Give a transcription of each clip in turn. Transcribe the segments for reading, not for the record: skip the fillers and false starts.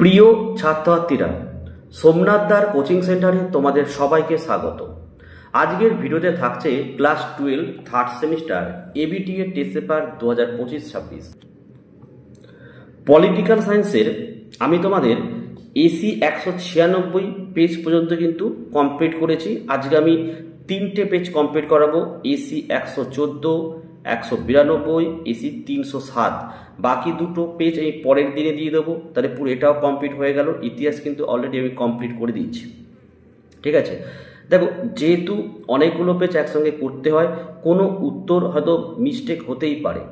প্রিয় ছাত্রছাত্রীরা, সোমনাথদার কোচিং সেন্টারে তোমাদের সবাইকে স্বাগত। আজকের ভিডিওতে থাকছে class 12 third semester ABTA test paper 2025-26 political সায়েন্সের। আমি তোমাদের এসি 196 পেজ পর্যন্ত কিন্তু কমপ্লিট করেছি। আজকে আমি 3টে পেজ কমপ্লিট করাবো, এসি 114, 192, এসি 307। বাকি দুটো পেজ আমি পরের দিনে দিয়ে দেবো, তাহলে পুরো এটাও কমপ্লিট হয়ে গেল। ইতিহাস কিন্তু অলরেডি আমি কমপ্লিট করে দিয়েছি, ঠিক আছে। দেখো, যেহেতু অনেকগুলো পেজ একসঙ্গে করতে হয়, কোনো উত্তর হয়তো মিস্টেক হতেই পারে।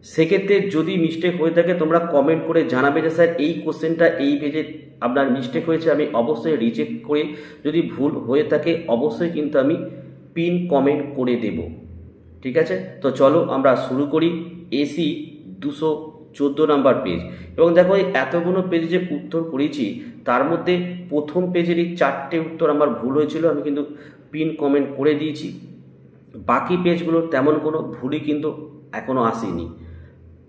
সেক্ষেত্রে যদি মিস্টেক হয়ে থাকে তোমরা কমেন্ট করে জানাবে যে স্যার এই কোশ্চেনটা এই পেজে আপনার মিস্টেক হয়েছে। আমি অবশ্যই রিচেক করে যদি ভুল হয়ে থাকে অবশ্যই কিন্তু আমি পিন কমেন্ট করে দেব, ঠিক আছে। তো চলো আমরা শুরু করি। AC 214 number page. এবং দেখো, এই এতগুলো পেজে যে উত্তর করেছি তার মধ্যে প্রথম পেজেরই 4টে উত্তর আমার ভুল হয়েছিল, আমি কিন্তু পিন কমেন্ট করে দিয়েছি। বাকি পেজগুলোর তেমন কোনো ভুলই কিন্তু এখনো আসেনি,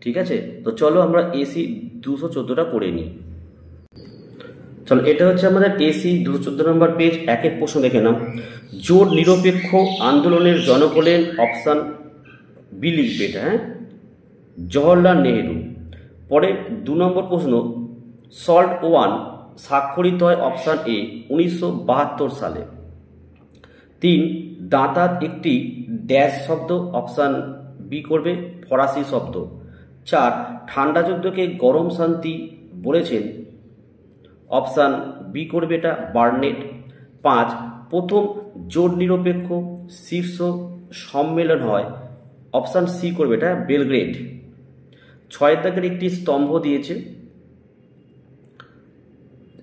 ঠিক আছে। তো চলো আমরা এসি 214টা করে নিই। চলো, এটা হচ্ছে আমাদের এসি 214 নম্বর পেজ। এক এক প্রশ্ন দেখে নাও। জোট নিরপেক্ষ আন্দোলনের জনক হলেন, অপশান বি লিখবে এটা, হ্যাঁ, জওহরলাল নেহেরু। পরে 2 নম্বর প্রশ্ন, সল্ট ওয়ান স্বাক্ষরিত হয়, অপশান এ 1972 সালে। 3, দাঁতাত একটি ড্যাশ শব্দ, অপশান বি করবে ফরাসি শব্দ। 4, ঠান্ডা যুদ্ধকে গরম শান্তি বলেছেন, অপশান বি করবে এটা বার্নেট। 5, প্রথম জোট নিরপেক্ষ শীর্ষ সম্মেলন হয়, অপশান সি করবে এটা বেলগ্রেড। 6 দাগের একটি স্তম্ভ দিয়েছে,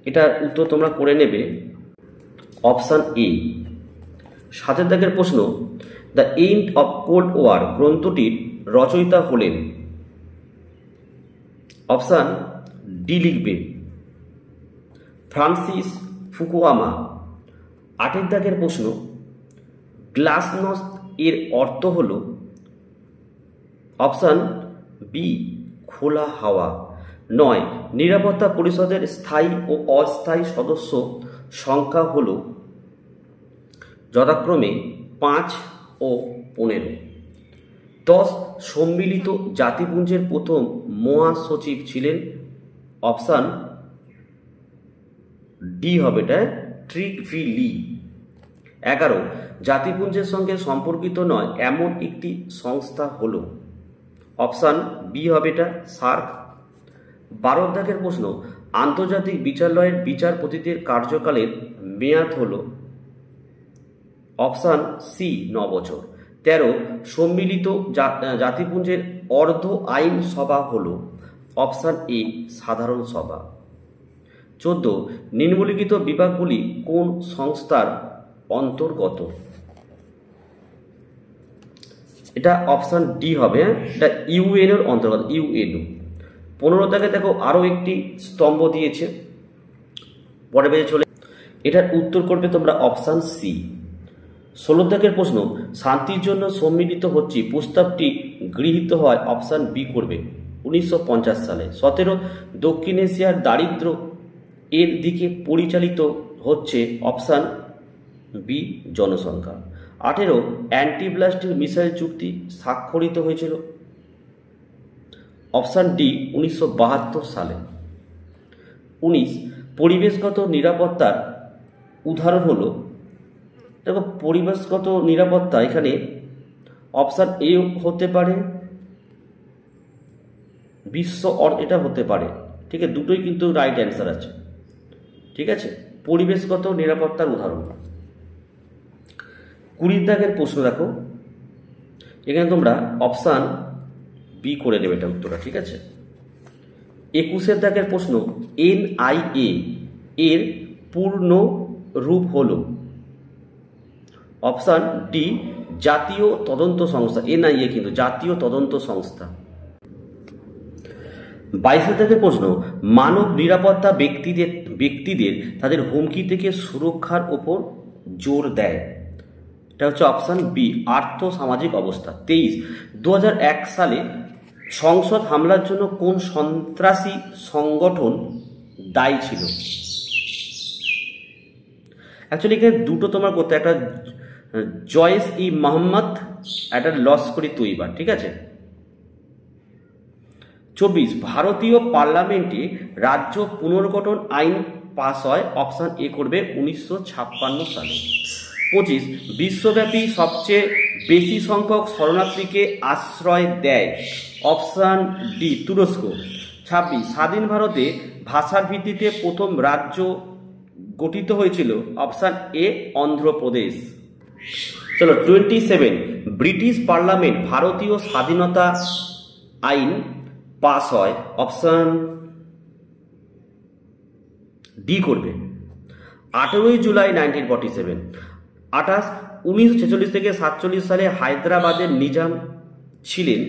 এটার উত্তর তোমরা করে নেবে, অপশান এ। 7 দাগের প্রশ্ন, the end of cold war গ্রন্থটির রচয়িতা হলেন, অপশান ডি লিখবে ফ্রান্সিস ফুকুয়ামা। 8 দাগের প্রশ্ন, গ্লাসনস্ট এর অর্থ হল, অপশান বি খোলা হাওয়া। 9, নিরাপত্তা পরিষদের স্থায়ী ও অস্থায়ী সদস্য সংখ্যা হল যথাক্রমে 5 ও 15। 10, সম্মিলিত জাতিপুঞ্জের প্রথম মহাসচিব ছিলেন, অপশান ডি হবে এটা ট্রিগভিলি। 11, জাতিপুঞ্জের সঙ্গে সম্পর্কিত নয় এমন একটি সংস্থা হল, অপশান বি হবে এটা সার্ক। 12 দাগের প্রশ্ন, আন্তর্জাতিক বিচারালয়ের বিচারপতিদের কার্যকালের মেয়াদ হল, অপশান সি 9 বছর। 13, সম্মিলিত জাতিপুঞ্জের অর্ধ আইন সভা হল, অপশান এ সাধারণ সভা। 14, নিম্নলিখিত বিভাগগুলি কোন সংস্থার অন্তর্গত, এটা অপশান ডি হবে, এটা ইউএন এর অন্তর্গত, ইউএনও। 15 দাগে দেখো আরো একটি স্তম্ভ দিয়েছে, পরে পেজে চলে, এটার উত্তর করবে তোমরা অপশান সি। 16 দাগের প্রশ্ন, শান্তির জন্য সম্মিলিত হচ্ছে প্রস্তাবটি গৃহীত হয়, অপশান বি করবে 1950 সালে। 17, দক্ষিণ এশিয়ার দারিদ্র্য এর দিকে পরিচালিত হচ্ছে, অপশান বি জনসংখ্যা। 18, অ্যান্টি ব্লাস্টিক মিসাইল চুক্তি স্বাক্ষরিত হয়েছিল, অপশান ডি 1972 সালে। 19, পরিবেশগত নিরাপত্তার উদাহরণ হলো, দেখো পরিবেশগত নিরাপত্তা এখানে অপশান এ হতে পারে, বিশ্ব এটা হতে পারে, ঠিক আছে। দুটোই কিন্তু রাইট অ্যান্সার আছে, ঠিক আছে। পরিবেশগত নিরাপত্তার উদাহরণ। 20 দাগের প্রশ্ন দেখো, এখানে তোমরা অপশান বি করে নেবে এটা উত্তরটা, ঠিক আছে। 21 দাগের প্রশ্ন, এনআইএ এর পূর্ণ রূপ হল, অপশান ডি জাতীয় তদন্ত সংস্থা। এনআইএ কিন্তু জাতীয় তদন্ত সংস্থা। 22 দাগের প্রশ্ন, মানব নিরাপত্তা ব্যক্তিদের তাদের হুমকি থেকে সুরক্ষার উপর জোর দেয়, এটা হচ্ছে অপশান বি আর্থ সামাজিক অবস্থা। 23, 2001 সালে সংসদ হামলার জন্য কোন সন্ত্রাসী সংগঠন দায়ী ছিল। অ্যাকচুয়ালি এখানে দুটো তোমার করতে, একটা জয়েস ই মোহাম্মদ, একটা লস্করি তৈবা, ঠিক আছে। 24 ভারতীয় পার্লামেন্টে রাজ্য পুনর্গঠন আইন পাস হয়, অপশান এ করবে 1956 সালে। 25 বিশ্বব্যাপী সবচেয়ে বেশি সংখ্যক শরণার্থীকে আশ্রয় দেয়, অপশান ডি তুরস্ক। 26 স্বাধীন ভারতে ভাষার ভিত্তিতে প্রথম রাজ্য গঠিত হয়েছিল, অপশান এ অন্ধ্রপ্রদেশ। চলো 27 ব্রিটিশ পার্লামেন্ট ভারতীয় স্বাধীনতা আইন পাস হয়, অপশান ডি করবে 18 জুলাই 1947। 28 1946 থেকে 47 সালে হায়দ্রাবাদের নিজাম ছিলেন,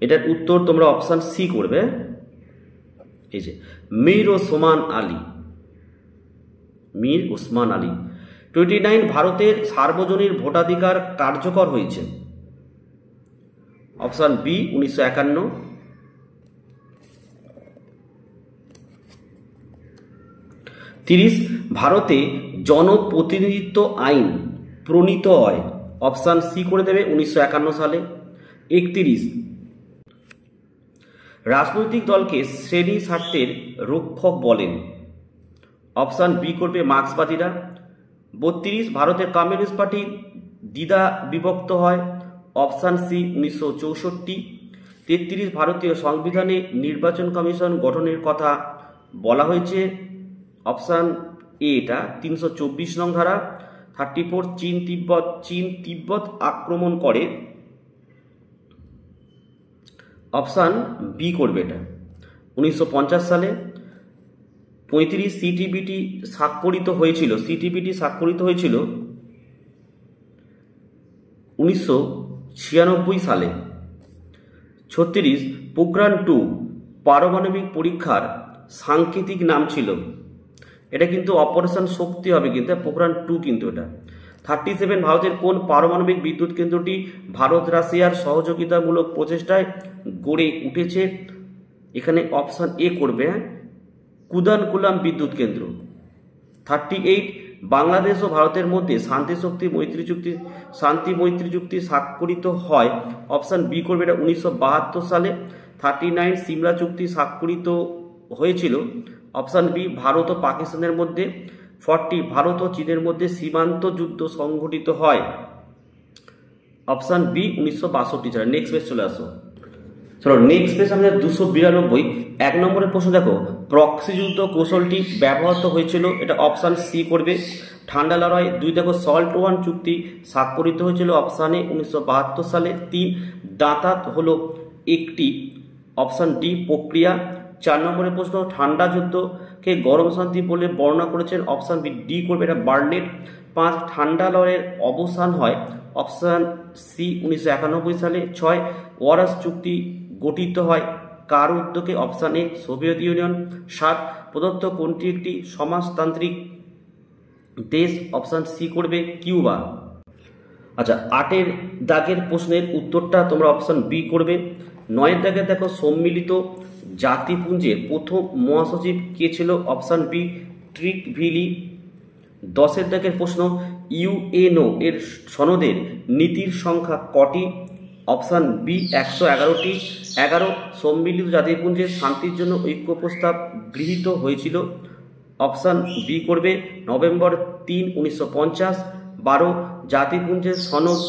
এটার উত্তর তোমরা অপশান সি করবে, এই যে মীর ওসমান আলী, মীর ওসমান আলী। 29 ভারতের সার্বজনীন ভোটাধিকার কার্যকর হয়েছে, অপশান বি 1951। 30 ভারতে জনপ্রতিনিধিত্ব আইন প্রণীত হয়, অপশান সি করে দেবে 1951 সালে। 31 রাজনৈতিক দলকে শ্রেণী স্বার্থের রক্ষক বলেন, অপশান বি করবে মার্ক্সবাদীরা। 32 ভারতের কমিউনিস্ট পার্টি দ্বিধা বিভক্ত হয়, অপশান সি 1964। 33 ভারতীয় সংবিধানে নির্বাচন কমিশন গঠনের কথা বলা হয়েছে, অপশান এ এটা 324 নং ধারা। 34 চীন তিব্বত আক্রমণ করে, অপশান বি করবে এটা 1950 সালে। 35 সিটিবিটি স্বাক্ষরিত হয়েছিল, সিটিবিটি স্বাক্ষরিত হয়েছিল 1996 সালে। 36 পোখরান-2 পারমাণবিক পরীক্ষার সাংকেতিক নাম ছিল, এটা কিন্তু অপারেশন শক্তি হবে, কিন্তু পোখরান-2 কিন্তু এটা। 37 ভারতের কোন পারমাণবিক বিদ্যুৎ কেন্দ্রটি ভারত রাশিয়ার সহযোগিতামূলক প্রচেষ্টায় গড়ে উঠেছে, এখানে অপশান এ করবে কুদানকুলাম বিদ্যুৎ কেন্দ্র। 38 বাংলাদেশ ও ভারতের মধ্যে শান্তি মৈত্রী চুক্তি স্বাক্ষরিত হয়, অপশান বি করবে এটা 1972 সালে। 39 সিমলা চুক্তি স্বাক্ষরিত হয়েছিল, অপশান বি ভারত ও পাকিস্তানের মধ্যে। 40 ভারত ও চীনের মধ্যে সীমান্ত যুদ্ধ সংঘটিত হয়, অপশান বি 1962 সালে। নেক্সট পেজ চলে আসো। চলো নেক্সট পেজ আমাদের 292। 1 নম্বরের প্রশ্ন দেখো, প্রক্সি যুদ্ধ কৌশলটি ব্যবহৃত হয়েছিল, এটা অপশান সি করবে। ঠান্ডা লড়াই। 2 দেখো সল্ট ওয়ান চুক্তি স্বাক্ষরিত হয়েছিল, অপশানে 1972 সালে। 3 দাঁতাত হলো একটি, অপশান ডি প্রক্রিয়া। 4 নম্বরের প্রশ্ন, ঠান্ডা যুদ্ধকে গরম শান্তি বলে বর্ণনা করেছেন, অপশান বি ডি করবে এটা বার্নেট। 5 ঠান্ডা লড়াইয়ের অবসান হয়, অপশান সি 1991 সালে। 6 ওয়ারাস চুক্তি গঠিত হয় কার উদ্যোগে, অপশান এ সোভিয়েত ইউনিয়ন। 7 প্রদত্ত কোনটি একটি সমাজতান্ত্রিক দেশ, অপশান সি করবে কিউবা। আচ্ছা 8 দাগের প্রশ্নের উত্তরটা তোমরা অপশান বি করবে। 9 দাগের দেখো সম্মিলিত জাতিপুঞ্জের প্রথম মহাসচিব কে ছিল, অপশান বি ট্রিকভিলি। 10 দাগের প্রশ্ন, ইউএনও এর সনদের নীতির সংখ্যা কটি, অপশান বি 111টি। 11 সম্মিলিত জাতিপুঞ্জের শান্তির জন্য ঐক্য প্রস্তাব গৃহীত হয়েছিল, অপশান বি করবে নভেম্বর 3, 1950। 12 জাতিপুঞ্জের সনদ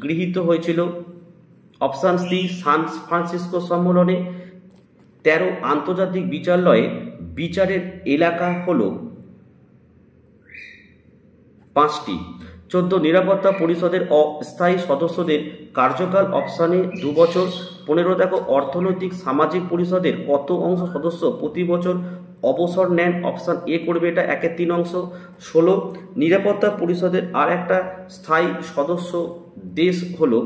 গৃহীত হয়েছিল, অপশান সি সান ফ্রান্সিসকো সম্মেলনে। 13 আন্তর্জাতিক বিচারালয়ে বিচারের এলাকা হল 5টি। 14 নিরাপত্তা পরিষদের অস্থায়ী সদস্যদের কার্যকাল, অপশানে 2 বছর। 15 দেখো অর্থনৈতিক সামাজিক পরিষদের কত অংশ সদস্য প্রতি বছর অবসর নেন, অপশান এ করবে এটা 1/3 অংশ। 16 নিরাপত্তা পরিষদের আর একটা স্থায়ী সদস্য দেশ হলো,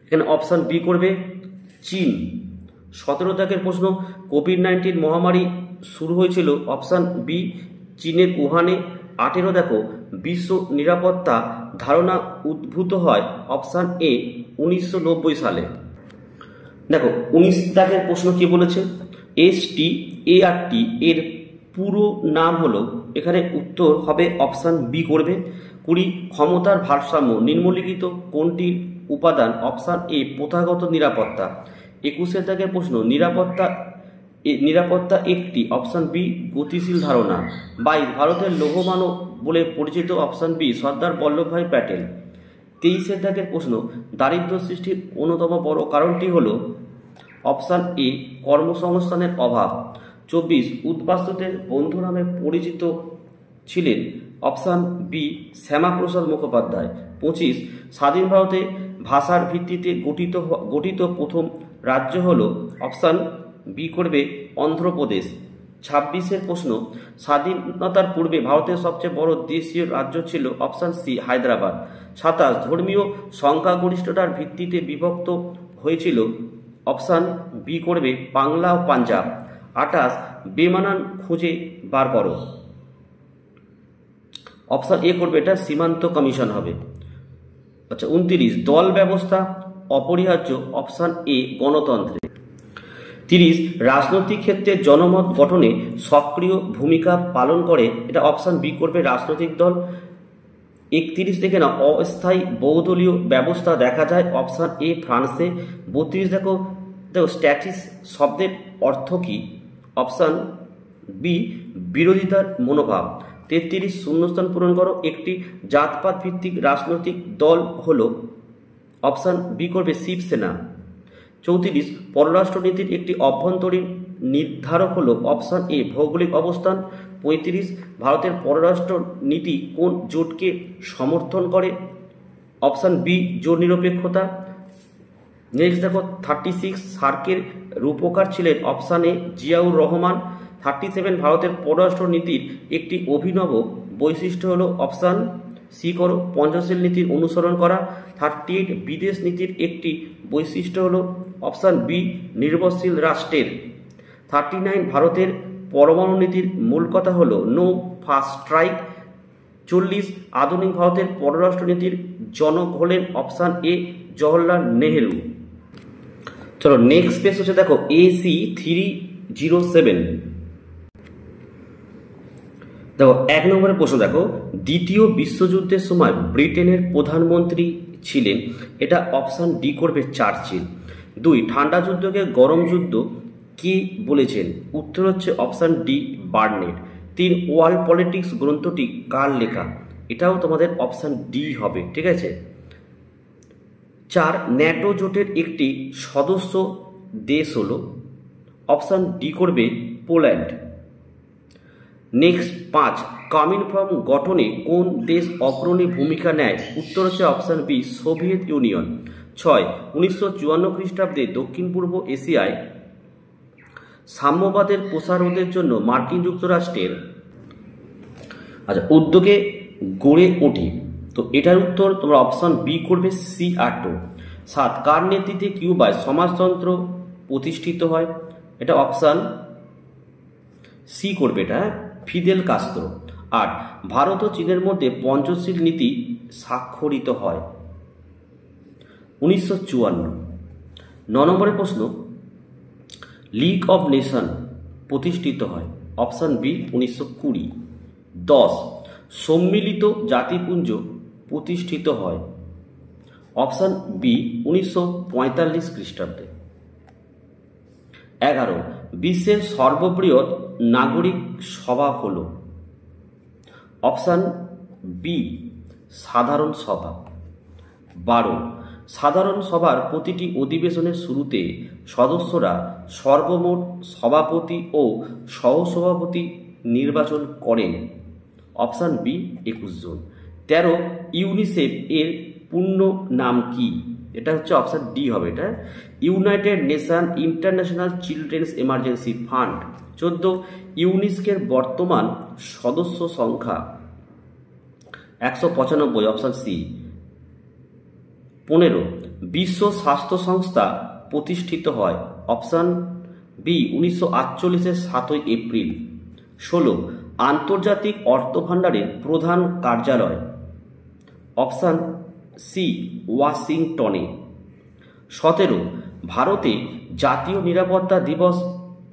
এখানে অপশান বি করবে চীন। 17 দাগের প্রশ্ন, কোভিড-19 মহামারী শুরু হয়েছিল, অপশান বি চীনের উহানে। 18 দেখো বিশ্ব নিরাপত্তা ধারণা উদ্ভূত হয়, অপশান এ 1990 সালে। দেখো 19 দাগের প্রশ্ন কি বলেছে, START এর পুরো নাম হলো, এখানে উত্তর হবে অপশান বি করবে। 20 ক্ষমতার ভারসাম্য নিম্নলিখিত কোনটির উপাদান, অপশান এ প্রথাগত নিরাপত্তা। 21 দাগের প্রশ্ন, নিরাপত্তা একটি, অপশান বি গতিশীল ধারণা। 22 ভারতের লৌহ মানব বলে পরিচিত, অপশান বি সর্দার বল্লভভাই প্যাটেল। 23 দাগের প্রশ্ন, দারিদ্র্য সৃষ্টির অন্যতম বড় কারণটি হলো, অপশান এ কর্মসংস্থানের অভাব। 24 উদ্বাস্তুদের বন্ধু নামে পরিচিত ছিলেন, অপশান বি শ্যামাপ্রসাদ মুখোপাধ্যায়। 25 স্বাধীন ভারতে ভাষার ভিত্তিতে গঠিত প্রথম রাজ্য হলো, অপশান বি করবে অন্ধ্রপ্রদেশ। 26 প্রশ্ন, স্বাধীনতার পূর্বে ভারতের সবচেয়ে বড় দেশীয় রাজ্য ছিল, অপশান সি হায়দ্রাবাদ। 27 ধর্মীয় সংখ্যাগরিষ্ঠতার ভিত্তিতে বিভক্ত হয়েছিল, অপশান বি করবে বাংলা ও পাঞ্জাব। 28 বেমানান খুঁজে বার করো, অপশান এ করবে এটা সীমান্ত কমিশন হবে। আচ্ছা 29 দল ব্যবস্থা অপরিহার্য, অপশান এ গণতন্ত্রে। 30 রাজনৈতিক ক্ষেত্রে জনমত গঠনে সক্রিয় ভূমিকা পালন করে, এটা অপশান বি করবে রাজনৈতিক দল। 31 দেখে না অস্থায়ী বহুদলীয় ব্যবস্থা দেখা যায়, অপশান এ ফ্রান্সে। 32 দেখো স্ট্যাটিস শব্দের অর্থ কি, অপশান বি বিরোধিতার মনোভাব। 33 শূন্যস্থান পূরণ করো, একটি জাতপাত ভিত্তিক রাজনৈতিক দল হলো, অপশান বি করবে শিবসেনা। 34 পররাষ্ট্রনীতির একটি অভ্যন্তরীণ নির্ধারক হলো, অপশান এ ভৌগোলিক অবস্থান। 35 ভারতের পররাষ্ট্র নীতি কোন জোটকে সমর্থন করে, অপশান বি জোট নিরপেক্ষতা। নেক্সট দেখো 36 সার্কের রূপকার ছিলেন, অপশান এ জিয়াউর রহমান। 37 ভারতের পররাষ্ট্র নীতির একটি অভিনব বৈশিষ্ট্য হলো, অপশান সি করো পঞ্চশীল নীতির অনুসরণ করা। 38 বিদেশ নীতির একটি বৈশিষ্ট্য হলো, অপশান বি নির্ভরশীল রাষ্ট্রের। 39 ভারতের পরমাণু নীতির মূল কথা হলো নো ফার্স্ট স্ট্রাইক। 40 আধুনিক ভারতের পররাষ্ট্র নীতির জনক হলেন, অপশান এ জওহরলাল নেহেরু। চলো নেক্সট পেজ হচ্ছে দেখো AC 307। দেখো 1 নম্বরের প্রশ্ন দেখো, দ্বিতীয় বিশ্বযুদ্ধের সময় ব্রিটেনের প্রধানমন্ত্রী ছিলেন, এটা অপশান ডি করবে চার্চিল। 2 ঠান্ডা যুদ্ধকে গরম যুদ্ধ কে বলেছেন, উত্তর হচ্ছে option D Burnett. 3 world politics গ্রন্থটি কার লেখা, এটাও তোমাদের অপশান ডি হবে, ঠিক আছে। 4 ন্যাটো জোটের একটি সদস্য দেশ হলো, অপশান ডি করবে পোল্যান্ড। নেক্সট 5 কমিনফর্ম গঠনে কোন দেশ অগ্রণী ভূমিকা নেয়, উত্তর হচ্ছে অপশান বি সোভিয়েত ইউনিয়ন। 6 1954 খ্রিস্টাব্দে দক্ষিণ পূর্ব এশিয়ায় সাম্যবাদের প্রসারোধের জন্য মার্কিন যুক্তরাষ্ট্রের উদ্যোগে গড়ে ওঠে, তো এটার উত্তর তোমরা অপশান বি করবে সিআরটো। 7 কার নেতৃত্বে কিউবায় সমাজতন্ত্র প্রতিষ্ঠিত হয়, এটা অপশান সি করবে, এটা ফিদেল কাস্ত্রো। 8 ভারত ও চীনের মধ্যে পঞ্চশীল নীতি স্বাক্ষরিত হয় 1954। 9 নম্বরের প্রশ্ন, লিগ অব নেশন প্রতিষ্ঠিত হয়, অপশান বি 1920। 10 সম্মিলিত জাতিপুঞ্জ প্রতিষ্ঠিত হয়, অপশান বি 1945 খ্রিস্টাব্দে। 11 বিশ্বের সর্ববৃহৎ নাগরিক সভা হল, অপশান বি সাধারণ সভা। 12 সাধারণ সভার প্রতিটি অধিবেশনের শুরুতে সদস্যরা সর্বমোট সভাপতি ও সহসভাপতি নির্বাচন করেন, অপশান বি 21 জন। 13 ইউনিসেফ এর পূর্ণ নাম কি, এটা হচ্ছে অপশান ডি হবে, এটা United nation international children's emergency fund. 14 ইউনেস্কোর বর্তমান সদস্য সংখ্যা 195, অপশান সি। 15 বিশ্ব স্বাস্থ্য সংস্থা প্রতিষ্ঠিত হয়, অপশান বি 1948 7 এপ্রিল। 16 আন্তর্জাতিক অর্থভাণ্ডারের প্রধান কার্যালয়, অপশান সি ওয়াশিংটনে। 17 ভারতে জাতীয় নিরাপত্তা দিবস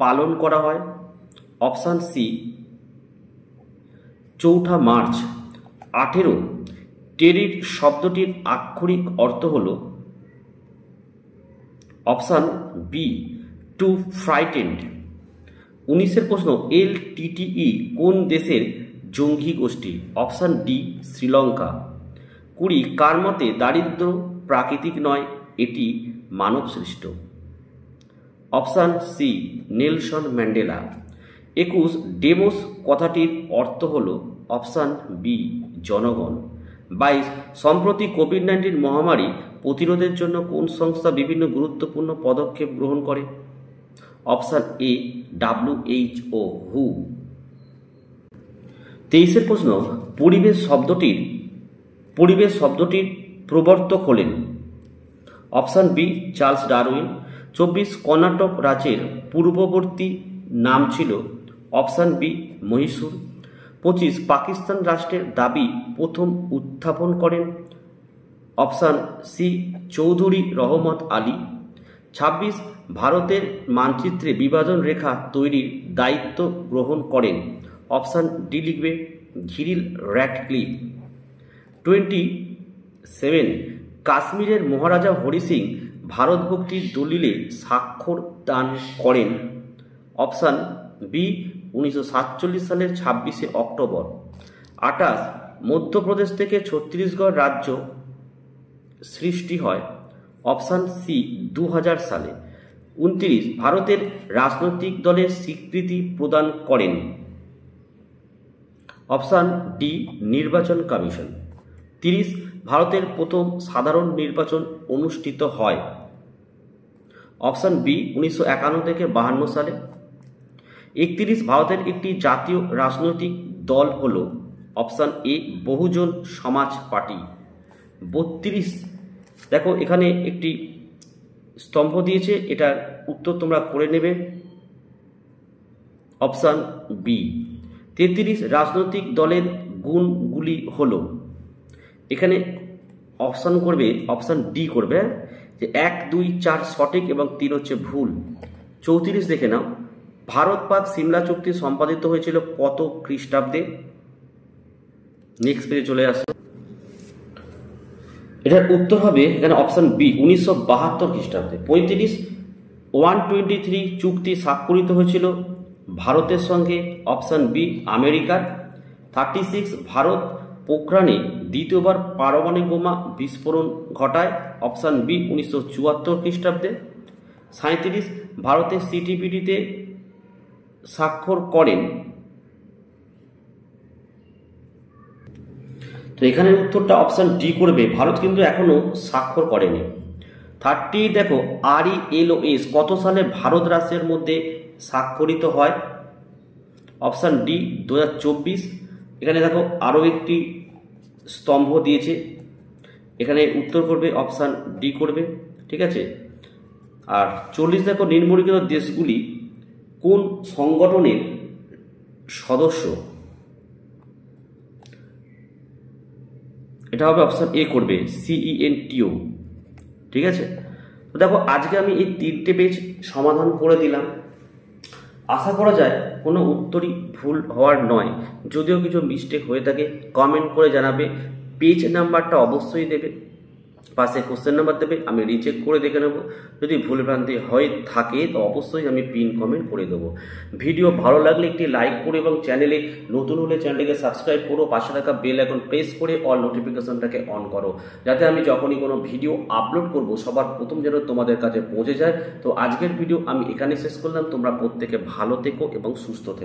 পালন করা হয়? Option C 4 March. 18 টেরিট শব্দটির আক্ষরিক অর্থ হল? Option B two frightened. 19 প্রশ্ন, LTTE কোন দেশের জঙ্গি গোষ্ঠী? Option D Sri Lanka. 20 কার মতে দারিদ্র্য প্রাকৃতিক নয়, এটি মানব সৃষ্ট? Option C Nelson Mandela. 21 demos কথাটির অর্থ হল? অপশান বি জনগণ। 22 সম্প্রতি কোভিড-19 মহামারী প্রতিরোধের জন্য কোন সংস্থা বিভিন্ন গুরুত্বপূর্ণ পদক্ষেপ গ্রহণ করে? অপশান এ WHO হু। 23 প্রশ্ন, পরিবেশ শব্দটির প্রবর্তক হলেন? Option B Charles Darwin. 24 Karnataka রাজ্যের পূর্ববর্তী নাম ছিল? Option B Mysore. 25 পাকিস্তান রাষ্ট্রের দাবি প্রথম উত্থাপন করেন? Option C Chowdhury Rahmat Ali. 26 ভারতের মানচিত্রে বিভাজন রেখা তৈরির দায়িত্ব গ্রহণ করেন? অপশান ডি লিখবে ঘিরিল র্যাটক্লিফ। 27 কাশ্মীরের মহারাজা হরি সিং ভারত ভক্তির দলিলে স্বাক্ষর দান করেন? অপশান বি 1947 সালের 26 অক্টোবর। 28 মধ্যপ্রদেশ থেকে ছত্তিশগড় রাজ্য সৃষ্টি হয়? অপশান সি 2000 সালে। 29 ভারতের রাজনৈতিক দলের স্বীকৃতি প্রদান করেন? অপশান ডি নির্বাচন কমিশন। 30 ভারতের প্রথম সাধারণ নির্বাচন অনুষ্ঠিত হয়? অপশান বি 1951 থেকে 52 সালে। 31 ভারতের একটি জাতীয় রাজনৈতিক দল হল? অপশান এ বহুজন সমাজ পার্টি। 32 দেখো এখানে একটি স্তম্ভ দিয়েছে, এটার উত্তর তোমরা করে নেবে। Option B. 33 রাজনৈতিক দলের গুণগুলি হল? এখানে অপশান করবে, অপশান ডি করবে যে 1, 2, 4 সঠিক এবং 3 হচ্ছে ভুল। 34 দেখে নাও, ভারত পাক সিমলা চুক্তি সম্পাদিত হয়েছিল কত খ্রিস্টাব্দে? নেক্সট পেজে চলে আসো। এটার উত্তর হবে এখানে অপশান বি 1972 খ্রিস্টাব্দে। 35 123 চুক্তি স্বাক্ষরিত হয়েছিল ভারতের সঙ্গে? অপশান বি আমেরিকার। 36 ভারত পোখরানে দ্বিতীয়বার পারমাণবিক বোমা বিস্ফোরণ ঘটায়? অপশান বি 1974 খ্রিস্টাব্দে। 37 ভারতের CTBTতে স্বাক্ষর করেন? তো এখানের উত্তরটা অপশান ডি করবে, ভারত কিন্তু এখনো স্বাক্ষর করেনি। 30 দেখো RELOS কত সালে ভারত রাষ্ট্রের মধ্যে স্বাক্ষরিত হয়? Option D 2024। এখানে দেখো আরও একটি স্তম্ভ দিয়েছে, এখানে উত্তর করবে অপশান ডি করবে, ঠিক আছে। আর 40 দেখো নিম্নলিখিত দেশগুলি কোন সংগঠনের সদস্য? এটা হবে অপশান এ করবে CENTO, ঠিক আছে। তো দেখো আজকে আমি এই 3টে পেজ সমাধান করে দিলাম। আশা করা যায় কোনো উত্তরই ভুল হওয়ার নয়। যদিও কিছু মিস্টেক হয়ে থাকে কমেন্ট করে জানাবে। পেজ নাম্বারটা অবশ্যই দেবে, পাশে কোশ্চেন নাম্বার দেবে, আমি রিচেক করে দেখে নেব। যদি ভুলভ্রান্তি হয়ে থাকে তো অবশ্যই আমি পিন কমেন্ট করে দেবো। ভিডিও ভালো লাগলে একটি লাইক করো এবং চ্যানেলে নতুন হলে চ্যানেলটিকে সাবস্ক্রাইব করো, পাশে থাকা বেল আইকন প্রেস করে অল নোটিফিকেশনটাকে অন করো, যাতে আমি যখনই কোনো ভিডিও আপলোড করব সবার প্রথম যেন তোমাদের কাছে পৌঁছে যায়। তো আজকের ভিডিও আমি এখানে শেষ করলাম। তোমরা প্রত্যেকে ভালো থেকো এবং সুস্থ থেকো।